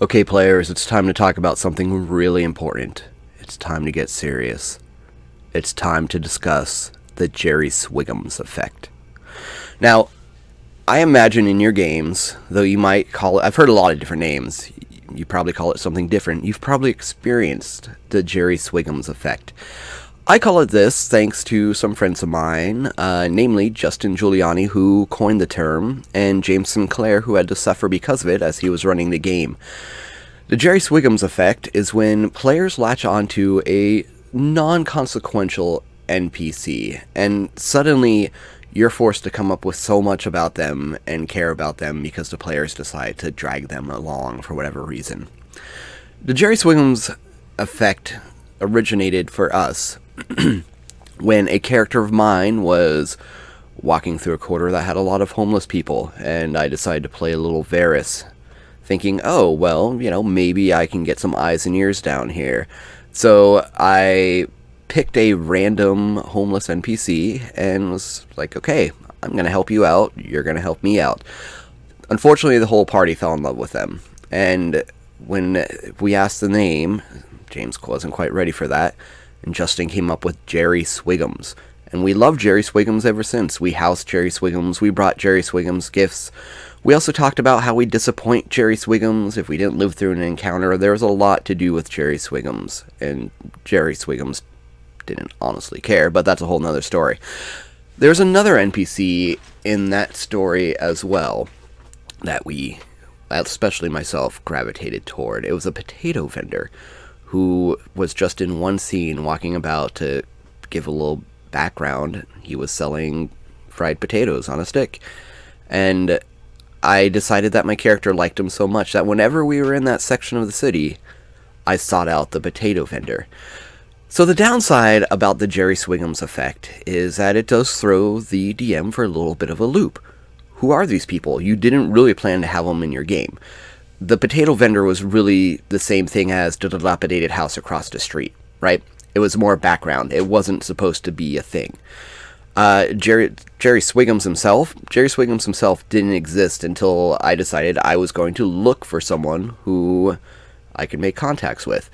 Okay, players, it's time to talk about something really important. It's time to get serious. It's time to discuss the Jerry Swiggums effect. Now, I imagine in your games, though you might call it, I've heard a lot of different names, you probably call it something different, you've probably experienced the Jerry Swiggums effect. I call it this thanks to some friends of mine, namely Justin Giuliani, who coined the term, and James Sinclair, who had to suffer because of it as he was running the game. The Jerry Swiggums effect is when players latch onto a non-consequential NPC, and suddenly you're forced to come up with so much about them and care about them because the players decide to drag them along for whatever reason. The Jerry Swiggums effect originated for us when a character of mine was walking through a quarter that had a lot of homeless people, and I decided to play a little Varys, thinking, oh, well, maybe I can get some eyes and ears down here. So I picked a random homeless NPC and was like, okay, I'm going to help you out, you're going to help me out. Unfortunately, the whole party fell in love with them, and when we asked the name, James wasn't quite ready for that, and Justin came up with Jerry Swiggums. And we loved Jerry Swiggums ever since. We housed Jerry Swiggums, we brought Jerry Swiggums gifts. We also talked about how we disappoint Jerry Swiggums if we didn't live through an encounter. There was a lot to do with Jerry Swiggums, and Jerry Swiggums didn't honestly care, but that's a whole nother story. There's another NPC in that story as well that we, especially myself, gravitated toward. It was a potato vendor who was just in one scene walking about. To give a little background, he was selling fried potatoes on a stick. And I decided that my character liked him so much that whenever we were in that section of the city, I sought out the potato vendor. So the downside about the Jerry Swiggums effect is that it does throw the DM for a little bit of a loop. Who are these people? You didn't really plan to have them in your game. The potato vendor was really the same thing as the dilapidated house across the street, right? It was more background. It wasn't supposed to be a thing. Jerry Swiggums himself didn't exist until I decided I was going to look for someone who I could make contacts with.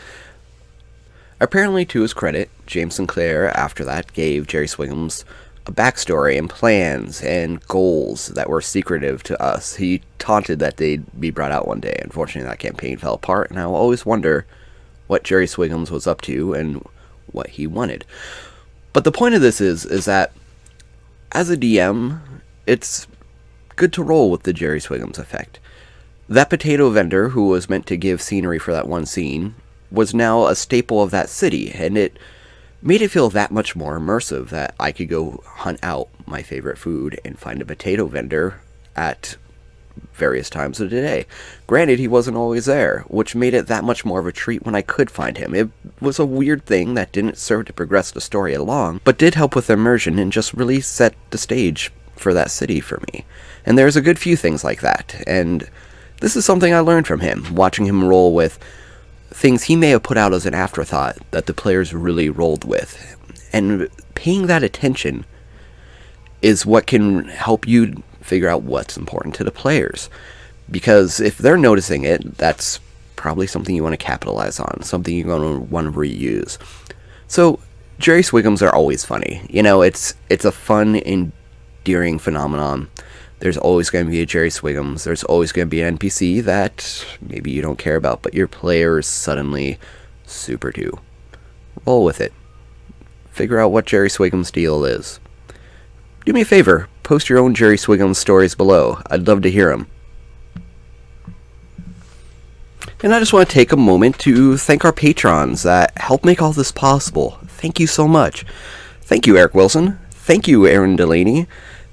Apparently, to his credit, James Sinclair, after that, gave Jerry Swiggums a backstory and plans and goals that were secretive to us. He taunted that they'd be brought out one day. Unfortunately, that campaign fell apart, and I will always wonder what Jerry Swiggums was up to and what he wanted. But the point of this is that as a DM, it's good to roll with the Jerry Swiggums effect. That potato vendor, who was meant to give scenery for that one scene, was now a staple of that city, and it made it feel that much more immersive that I could go hunt out my favorite food and find a potato vendor at various times of the day. Granted, he wasn't always there, which made it that much more of a treat when I could find him. It was a weird thing that didn't serve to progress the story along, but did help with immersion and just really set the stage for that city for me. And there's a good few things like that, and this is something I learned from him, watching him roll with things he may have put out as an afterthought that the players really rolled with. And paying that attention is what can help you figure out what's important to the players. Because if they're noticing it, that's probably something you want to capitalize on, something you're going to want to reuse. So, Jerry Swiggums are always funny. It's a fun, endearing phenomenon. There's always going to be a Jerry Swiggums. There's always going to be an NPC that maybe you don't care about, but your players suddenly super do. Roll with it. Figure out what Jerry Swiggums' deal is. Do me a favor, post your own Jerry Swiggums stories below. I'd love to hear them. And I just want to take a moment to thank our patrons that help make all this possible. Thank you so much. Thank you, Eric Wilson. Thank you, Aaron Delaney.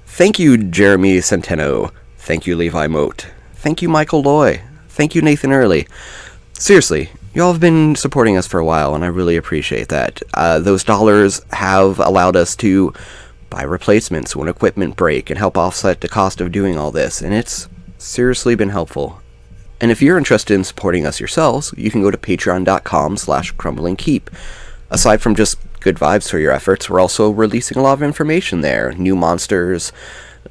Thank you, Jeremy Centeno. Thank you, Levi Moat. Thank you, Michael Loy. Thank you, Nathan Early. Seriously, y'all have been supporting us for a while, and I really appreciate that. Those dollars have allowed us to buy replacements when equipment break and help offset the cost of doing all this, and it's seriously been helpful. And if you're interested in supporting us yourselves, you can go to patreon.com/Crumbling Keep. Aside from just good vibes for your efforts, we're also releasing a lot of information there. New monsters,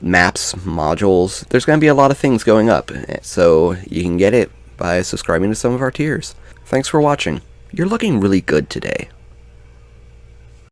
maps, modules. There's going to be a lot of things going up, so you can get it by subscribing to some of our tiers. Thanks for watching. You're looking really good today.